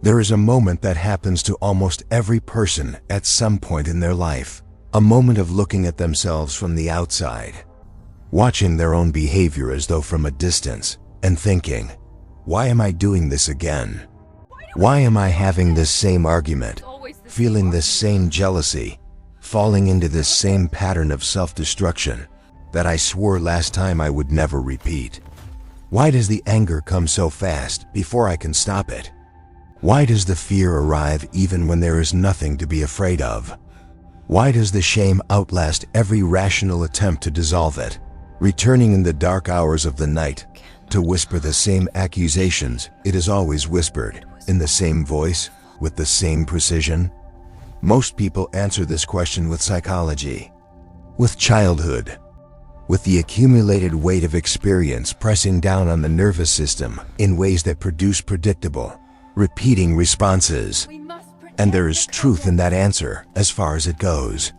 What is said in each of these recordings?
There is a moment that happens to almost every person at some point in their life. A moment of looking at themselves from the outside, watching their own behavior as though from a distance, and thinking, why am I doing this again? Why am I having this same argument, feeling this same jealousy, falling into this same pattern of self-destruction that I swore last time I would never repeat? Why does the anger come so fast before I can stop it? Why does the fear arrive even when there is nothing to be afraid of? Why does the shame outlast every rational attempt to dissolve it, returning in the dark hours of the night to whisper the same accusations it has always whispered, in the same voice, with the same precision? Most people answer this question with psychology, with childhood, with the accumulated weight of experience pressing down on the nervous system in ways that produce predictable, repeating responses. And there is truth in that answer as far as it goes.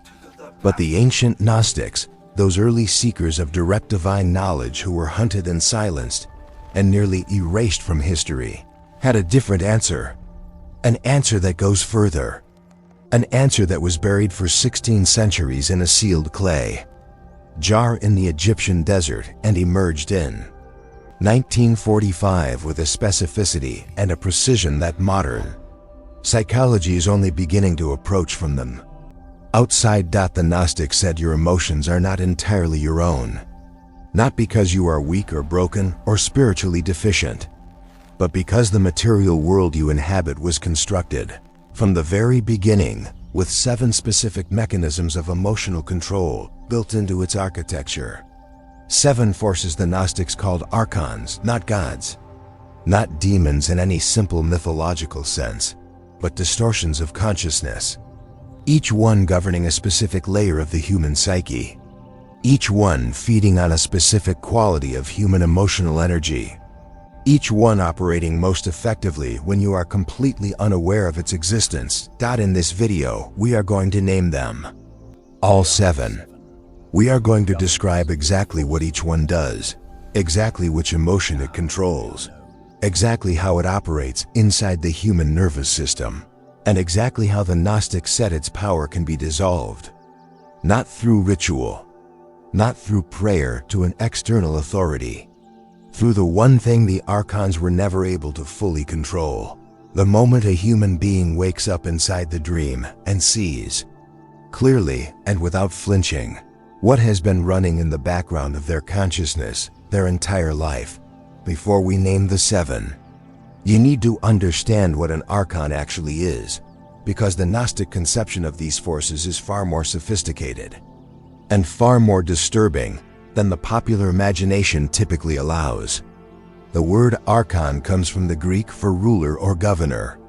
But the ancient Gnostics, those early seekers of direct divine knowledge who were hunted and silenced and nearly erased from history, had a different answer. An answer that goes further. An answer that was buried for 16 centuries in a sealed clay jar in the Egyptian desert and emerged in 1945 with a specificity and a precision that modern psychology is only beginning to approach from them. Outside. The Gnostics said your emotions are not entirely your own, not because you are weak or broken or spiritually deficient, but because the material world you inhabit was constructed from the very beginning with 7 specific mechanisms of emotional control built into its architecture. 7 forces the Gnostics called Archons, not gods, not demons in any simple mythological sense, but distortions of consciousness, each one governing a specific layer of the human psyche, each one feeding on a specific quality of human emotional energy, each one operating most effectively when you are completely unaware of its existence. In this video, we are going to name them. All 7. We are going to describe exactly what each one does, exactly which emotion it controls, exactly how it operates inside the human nervous system, and exactly how the Gnostics said its power can be dissolved. Not through ritual, not through prayer to an external authority, through the one thing the Archons were never able to fully control. The moment a human being wakes up inside the dream and sees, clearly and without flinching, what has been running in the background of their consciousness their entire life. Before we name the 7, you need to understand what an Archon actually is, because the Gnostic conception of these forces is far more sophisticated and far more disturbing than the popular imagination typically allows. The word Archon comes from the Greek for ruler or governor,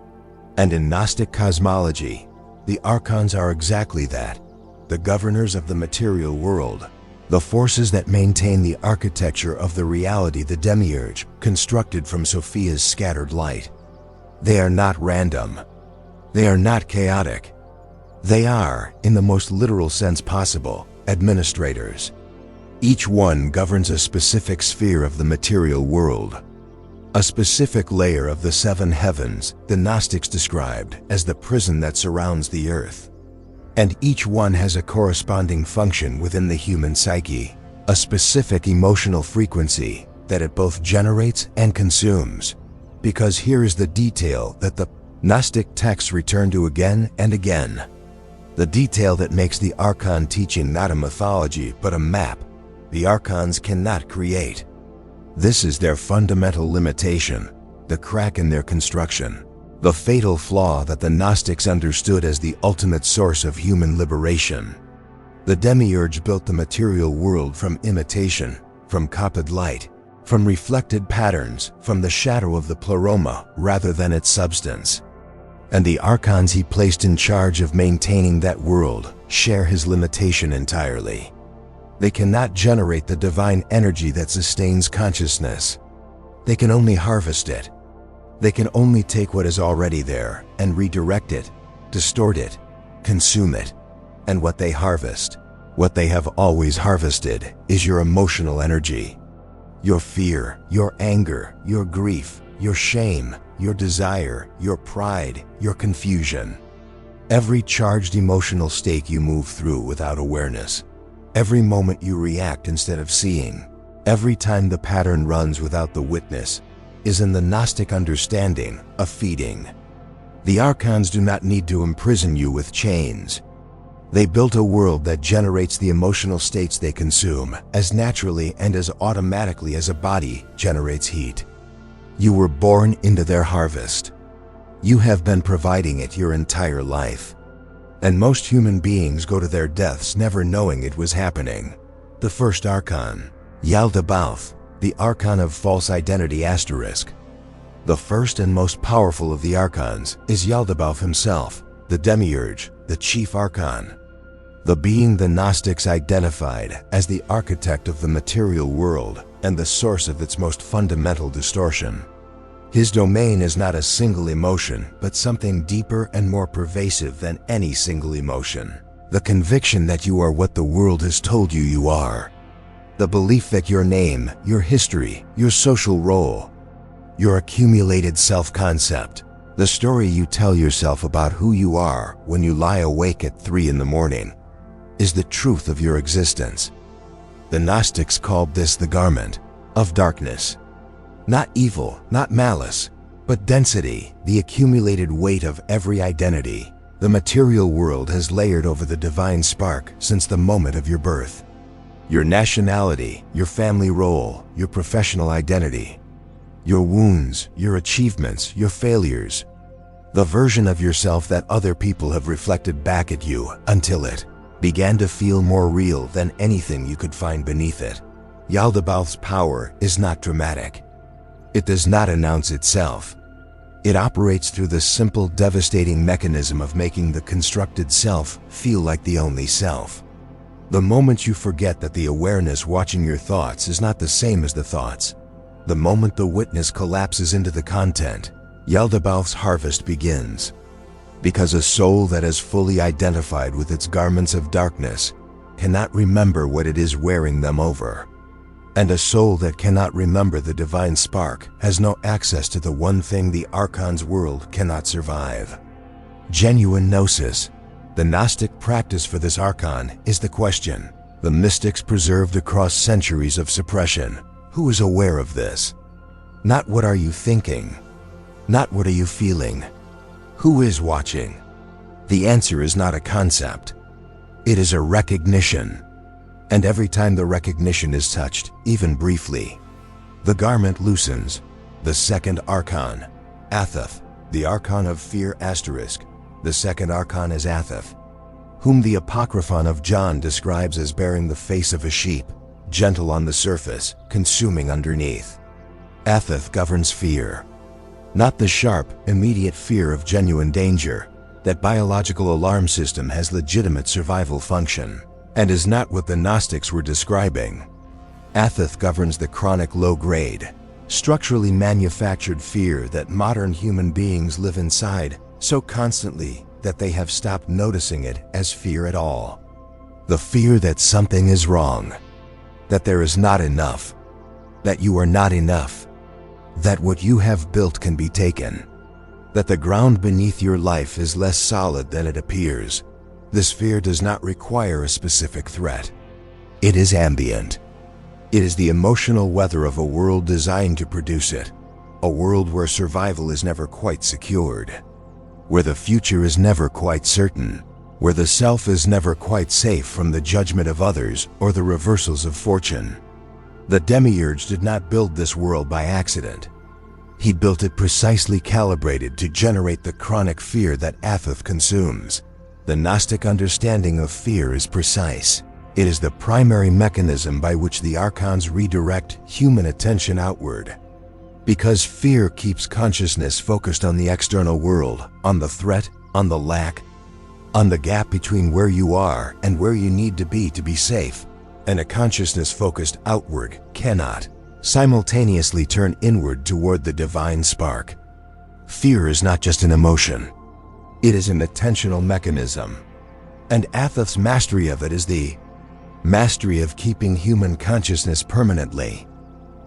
and in Gnostic cosmology, the Archons are exactly that, the governors of the material world, the forces that maintain the architecture of the reality the demiurge constructed from Sophia's scattered light. They are not random. They are not chaotic. They are, in the most literal sense possible, administrators. Each one governs a specific sphere of the material world, a specific layer of the 7 heavens the Gnostics described as the prison that surrounds the earth. And each one has a corresponding function within the human psyche, a specific emotional frequency that it both generates and consumes. Because here is the detail that the Gnostic texts return to again and again. The detail that makes the Archon teaching not a mythology but a map the Archons cannot create. This is their fundamental limitation, the crack in their construction, the fatal flaw that the Gnostics understood as the ultimate source of human liberation. The demiurge built the material world from imitation, from copied light, from reflected patterns, from the shadow of the pleroma rather than its substance. And the Archons he placed in charge of maintaining that world share his limitation entirely. They cannot generate the divine energy that sustains consciousness. They can only harvest it. They can only take what is already there and redirect it, distort it, consume it. And what they harvest, what they have always harvested, is your emotional energy. Your fear, your anger, your grief, your shame, your desire, your pride, your confusion. Every charged emotional state you move through without awareness. Every moment you react instead of seeing. Every time the pattern runs without the witness is in the Gnostic understanding of feeding. The Archons do not need to imprison you with chains. They built a world that generates the emotional states they consume as naturally and as automatically as a body generates heat. You were born into their harvest. You have been providing it your entire life. And most human beings go to their deaths never knowing it was happening. The first Archon, Yaldabaoth, the Archon of false identity *. The first and most powerful of the Archons is Yaldabaoth himself, the Demiurge, the chief Archon. The being the Gnostics identified as the architect of the material world and the source of its most fundamental distortion. His domain is not a single emotion, but something deeper and more pervasive than any single emotion. The conviction that you are what the world has told you you are. The belief that your name, your history, your social role, your accumulated self-concept, the story you tell yourself about who you are when you lie awake at 3 in the morning, is the truth of your existence. The Gnostics called this the garment of darkness. Not evil, not malice, but density, the accumulated weight of every identity. The material world has layered over the divine spark since the moment of your birth. Your nationality, your family role, your professional identity, your wounds, your achievements, your failures, the version of yourself that other people have reflected back at you until it began to feel more real than anything you could find beneath it. Yaldabaoth's power is not dramatic. It does not announce itself. It operates through the simple, devastating mechanism of making the constructed self feel like the only self. The moment you forget that the awareness watching your thoughts is not the same as the thoughts, the moment the witness collapses into the content, Yaldabaoth's harvest begins. Because a soul that is fully identified with its garments of darkness cannot remember what it is wearing them over. And a soul that cannot remember the divine spark has no access to the one thing the Archon's world cannot survive: genuine gnosis. The Gnostic practice for this Archon is the question the mystics preserved across centuries of suppression. Who is aware of this? Not what are you thinking? Not what are you feeling? Who is watching? The answer is not a concept. It is a recognition. And every time the recognition is touched, even briefly, the garment loosens. The second Archon, Athoth, the Archon of fear *. The second Archon is Athoth, whom the Apocryphon of John describes as bearing the face of a sheep, gentle on the surface, consuming underneath. Athoth governs fear. Not the sharp, immediate fear of genuine danger. That biological alarm system has legitimate survival function, and is not what the Gnostics were describing. Athoth governs the chronic low-grade, structurally manufactured fear that modern human beings live inside so constantly that they have stopped noticing it as fear at all. The fear that something is wrong, that there is not enough, that you are not enough, that what you have built can be taken, that the ground beneath your life is less solid than it appears. This fear does not require a specific threat. It is ambient. It is the emotional weather of a world designed to produce it, a world where survival is never quite secured, where the future is never quite certain, where the self is never quite safe from the judgment of others or the reversals of fortune. The Demiurge did not build this world by accident. He built it precisely calibrated to generate the chronic fear that Athoth consumes. The Gnostic understanding of fear is precise. It is the primary mechanism by which the Archons redirect human attention outward. Because fear keeps consciousness focused on the external world, on the threat, on the lack, on the gap between where you are and where you need to be safe. And a consciousness focused outward cannot simultaneously turn inward toward the divine spark. Fear is not just an emotion. It is an attentional mechanism. And Athoth's mastery of it is the mastery of keeping human consciousness permanently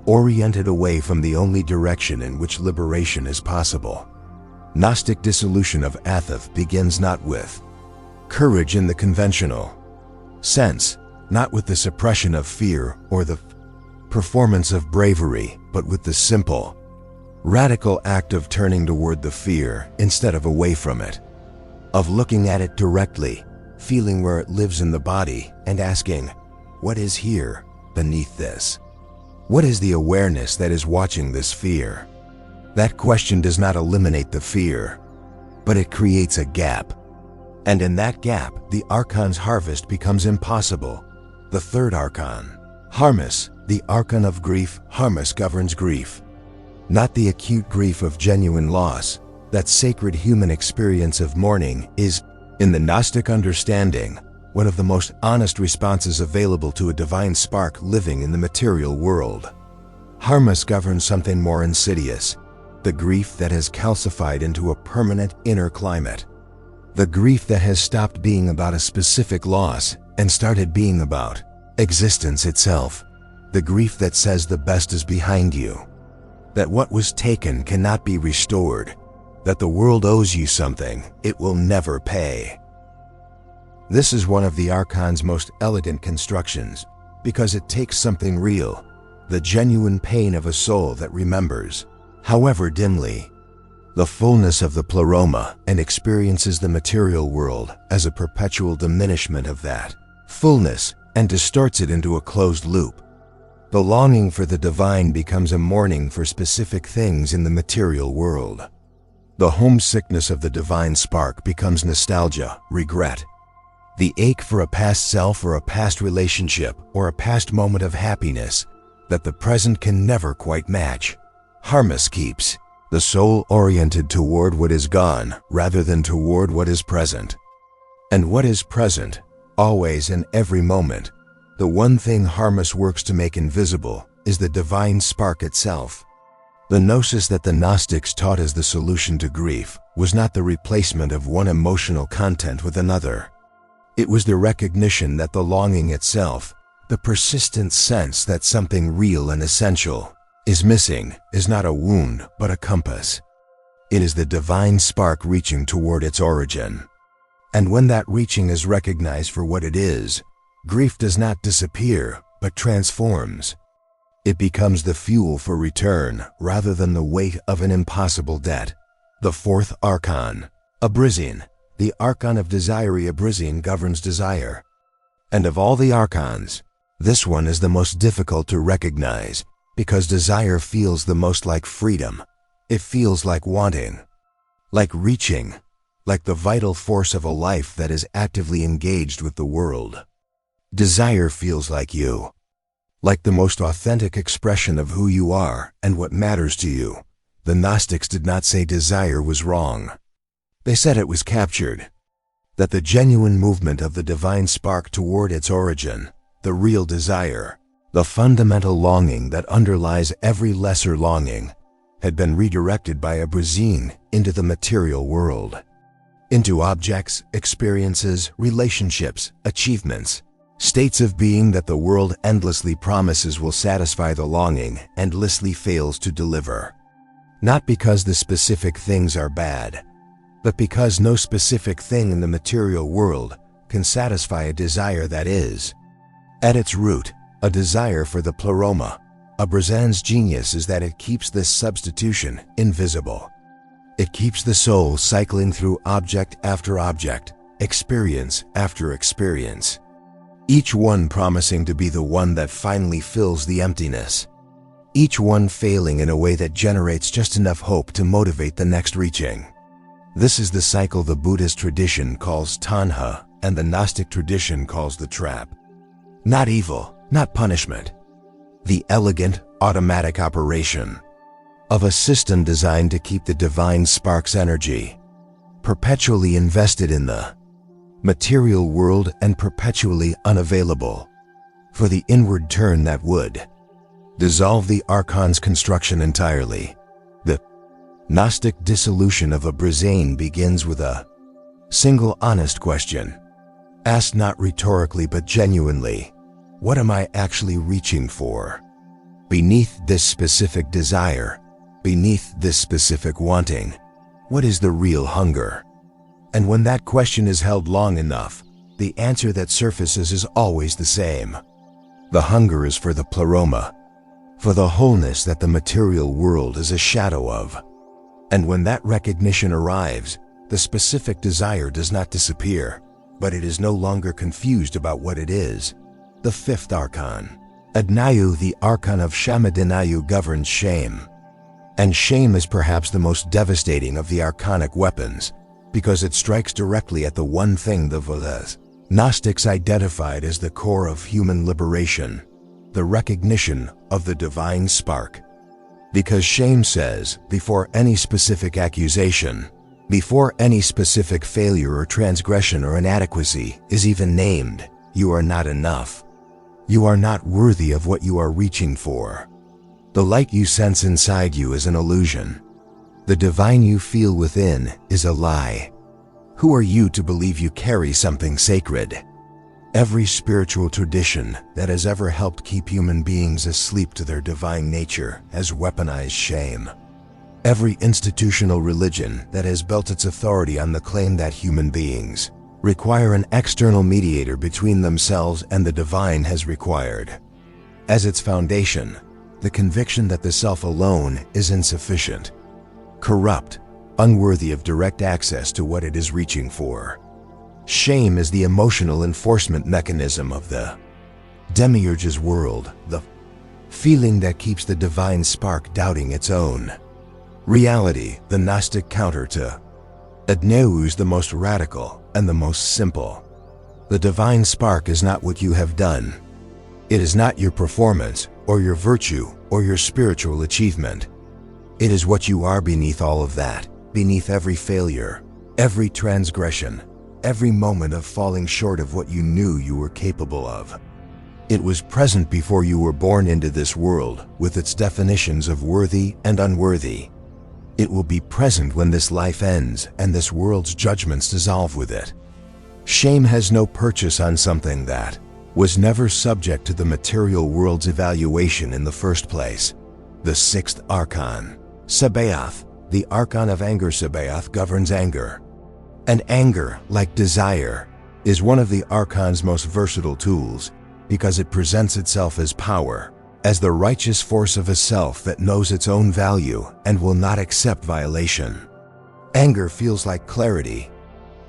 oriented away from the only direction in which liberation is possible. Gnostic dissolution of Athoth begins not with courage in the conventional sense, not with the suppression of fear or the performance of bravery, but with the simple, radical act of turning toward the fear instead of away from it, of looking at it directly, feeling where it lives in the body, and asking, what is here beneath this? What is the awareness that is watching this fear? That question does not eliminate the fear, but it creates a gap. And in that gap, the Archon's harvest becomes impossible. The third Archon, Harmas, the Archon of grief. Harmas governs grief, not the acute grief of genuine loss. That sacred human experience of mourning is, in the Gnostic understanding, one of the most honest responses available to a divine spark living in the material world. Harmas governs something more insidious, the grief that has calcified into a permanent inner climate. The grief that has stopped being about a specific loss and started being about existence itself. The grief that says the best is behind you, that what was taken cannot be restored, that the world owes you something it will never pay. This is one of the Archon's most elegant constructions, because it takes something real, the genuine pain of a soul that remembers, however dimly, the fullness of the pleroma and experiences the material world as a perpetual diminishment of that fullness and distorts it into a closed loop. The longing for the divine becomes a mourning for specific things in the material world. The homesickness of the divine spark becomes nostalgia, regret. The ache for a past self or a past relationship or a past moment of happiness that the present can never quite match. Harmas keeps the soul oriented toward what is gone rather than toward what is present. And what is present, always and every moment, the one thing Harmas works to make invisible, is the divine spark itself. The gnosis that the Gnostics taught as the solution to grief was not the replacement of one emotional content with another. It was the recognition that the longing itself, the persistent sense that something real and essential is missing, is not a wound but a compass. It is the divine spark reaching toward its origin. And when that reaching is recognized for what it is, grief does not disappear but transforms. It becomes the fuel for return rather than the weight of an impossible debt. The fourth Archon, Abrisene, the Archon of desire. Abrisene governs desire. And of all the Archons, this one is the most difficult to recognize, because desire feels the most like freedom. It feels like wanting, like reaching, like the vital force of a life that is actively engaged with the world. Desire feels like you, like the most authentic expression of who you are and what matters to you. The Gnostics did not say desire was wrong. They said it was captured, that the genuine movement of the divine spark toward its origin, the real desire, the fundamental longing that underlies every lesser longing, had been redirected by Abrisene into the material world, into objects, experiences, relationships, achievements, states of being that the world endlessly promises will satisfy the longing, endlessly fails to deliver. Not because the specific things are bad, but because no specific thing in the material world can satisfy a desire that is, at its root, a desire for the pleroma. Abrisene's genius is that it keeps this substitution invisible. It keeps the soul cycling through object after object, experience after experience, each one promising to be the one that finally fills the emptiness, each one failing in a way that generates just enough hope to motivate the next reaching. This is the cycle the Buddhist tradition calls tanha and the Gnostic tradition calls the trap. Not evil, not punishment. The elegant, automatic operation of a system designed to keep the divine spark's energy perpetually invested in the material world and perpetually unavailable for the inward turn that would dissolve the Archon's construction entirely. The Gnostic dissolution of Abrisene begins with a single honest question, asked not rhetorically but genuinely: what am I actually reaching for? Beneath this specific desire, beneath this specific wanting, what is the real hunger? And when that question is held long enough, the answer that surfaces is always the same. The hunger is for the pleroma, for the wholeness that the material world is a shadow of. And when that recognition arrives, the specific desire does not disappear, but it is no longer confused about what it is. The fifth Archon. Adonaiou, the Archon of Adonaiou, governs shame. And shame is perhaps the most devastating of the archonic weapons, because it strikes directly at the one thing the Gnostics identified as the core of human liberation, the recognition of the divine spark. Because shame says, before any specific accusation, before any specific failure or transgression or inadequacy is even named, you are not enough. You are not worthy of what you are reaching for. The light you sense inside you is an illusion. The divine you feel within is a lie. Who are you to believe you carry something sacred? Every spiritual tradition that has ever helped keep human beings asleep to their divine nature has weaponized shame. Every institutional religion that has built its authority on the claim that human beings require an external mediator between themselves and the divine has required, as its foundation, the conviction that the self alone is insufficient, corrupt, unworthy of direct access to what it is reaching for. Shame is the emotional enforcement mechanism of the demiurge's world, the feeling that keeps the divine spark doubting its own reality, the Gnostic counter to Adonaiou is the most radical and the most simple. The divine spark is not what you have done. It is not your performance or your virtue or your spiritual achievement. It is what you are beneath all of that, beneath every failure, every transgression, every moment of falling short of what you knew you were capable of. It was present before you were born into this world with its definitions of worthy and unworthy. It will be present when this life ends and this world's judgments dissolve with it. Shame has no purchase on something that was never subject to the material world's evaluation in the first place. The sixth Archon. Sabaoth, the Archon of anger. Sabaoth governs anger. And anger, like desire, is one of the Archon's most versatile tools because it presents itself as power, as the righteous force of a self that knows its own value and will not accept violation. Anger feels like clarity.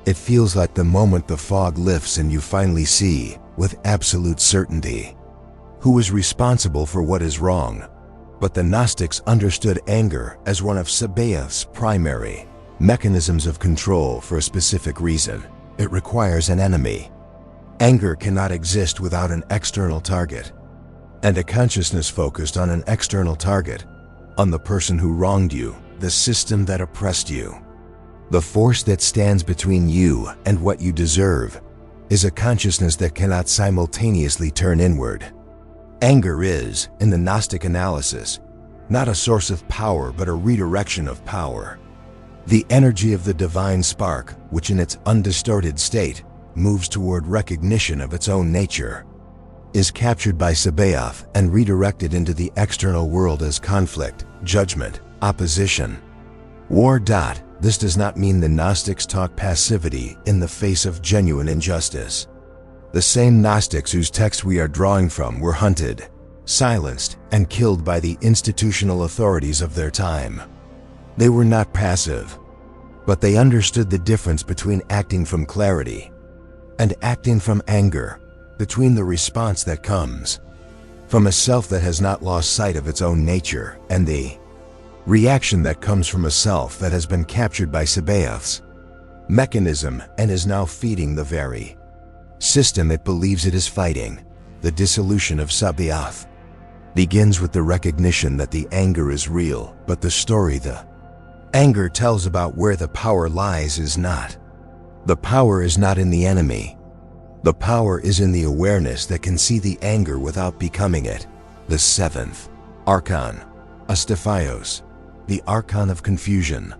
It feels like the moment the fog lifts and you finally see, with absolute certainty, who is responsible for what is wrong. But the Gnostics understood anger as one of Sabaoth's primary mechanisms of control for a specific reason. It requires an enemy. Anger cannot exist without an external target. And a consciousness focused on an external target, on the person who wronged you, the system that oppressed you, the force that stands between you and what you deserve, is a consciousness that cannot simultaneously turn inward. Anger is, in the Gnostic analysis, not a source of power but a redirection of power. The energy of the divine spark, which in its undistorted state moves toward recognition of its own nature, is captured by Sabaoth and redirected into the external world as conflict, judgment, opposition, war. This does not mean the Gnostics taught passivity in the face of genuine injustice. The same Gnostics whose text we are drawing from were hunted, silenced, and killed by the institutional authorities of their time. They were not passive, but they understood the difference between acting from clarity and acting from anger, between the response that comes from a self that has not lost sight of its own nature and the reaction that comes from a self that has been captured by Sabaoth's mechanism and is now feeding the very system it believes it is fighting. The dissolution of Sabaoth begins with the recognition that the anger is real, but the story the anger tells about where the power lies is not. The power is not in the enemy. The power is in the awareness that can see the anger without becoming it. The seventh Archon. Astaphaios, the Archon of confusion.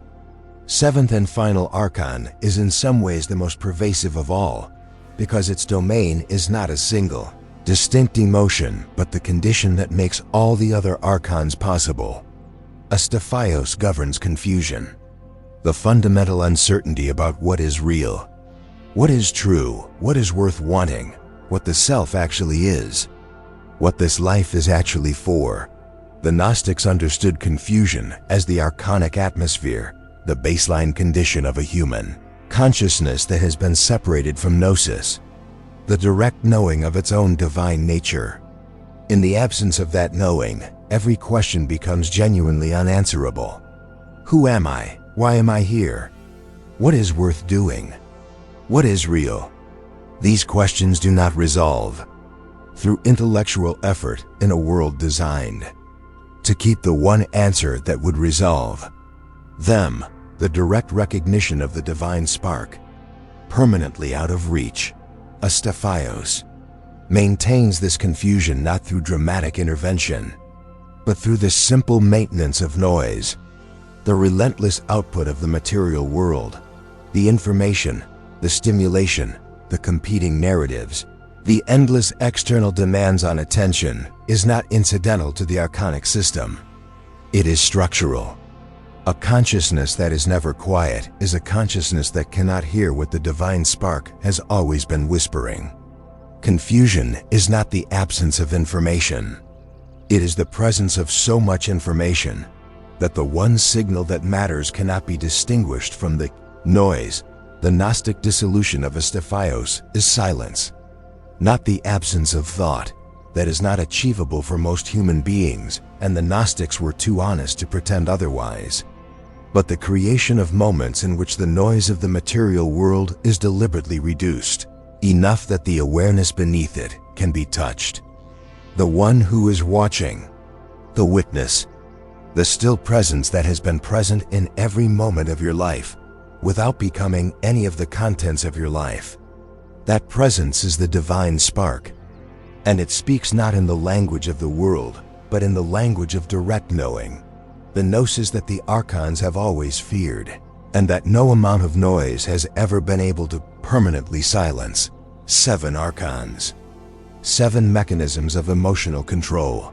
Seventh and final Archon is in some ways the most pervasive of all, because its domain is not a single, distinct emotion, but the condition that makes all the other Archons possible. Astaphaios governs confusion, the fundamental uncertainty about what is real, what is true, what is worth wanting, what the self actually is, what this life is actually for. The Gnostics understood confusion as the archonic atmosphere, the baseline condition of a human consciousness that has been separated from gnosis, the direct knowing of its own divine nature. In the absence of that knowing, every question becomes genuinely unanswerable. Who am I? Why am I here? What is worth doing? What is real? These questions do not resolve through intellectual effort in a world designed to keep the one answer that would resolve them, the direct recognition of the divine spark, permanently out of reach. Astaphaios maintains this confusion not through dramatic intervention, but through the simple maintenance of noise, the relentless output of the material world, the information, the stimulation, the competing narratives, the endless external demands on attention is not incidental to the archonic system. It is structural. A consciousness that is never quiet is a consciousness that cannot hear what the divine spark has always been whispering. Confusion is not the absence of information. It is the presence of so much information that the one signal that matters cannot be distinguished from the noise. The Gnostic dissolution of Astaphaios is silence, not the absence of thought. That is not achievable for most human beings, and the Gnostics were too honest to pretend otherwise. But the creation of moments in which the noise of the material world is deliberately reduced, enough that the awareness beneath it can be touched. The one who is watching, the witness, the still presence that has been present in every moment of your life, without becoming any of the contents of your life. That presence is the divine spark, and it speaks not in the language of the world, but in the language of direct knowing, the gnosis that the Archons have always feared, and that no amount of noise has ever been able to permanently silence. 7 Archons. 7 mechanisms of emotional control.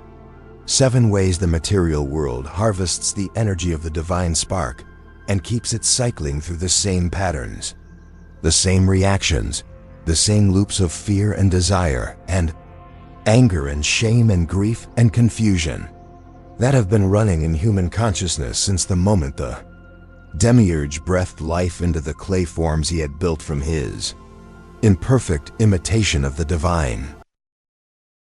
7 ways the material world harvests the energy of the divine spark and keeps it cycling through the same patterns, the same reactions, the same loops of fear and desire, and anger and shame and grief and confusion that have been running in human consciousness since the moment the demiurge breathed life into the clay forms he had built from his imperfect imitation of the divine.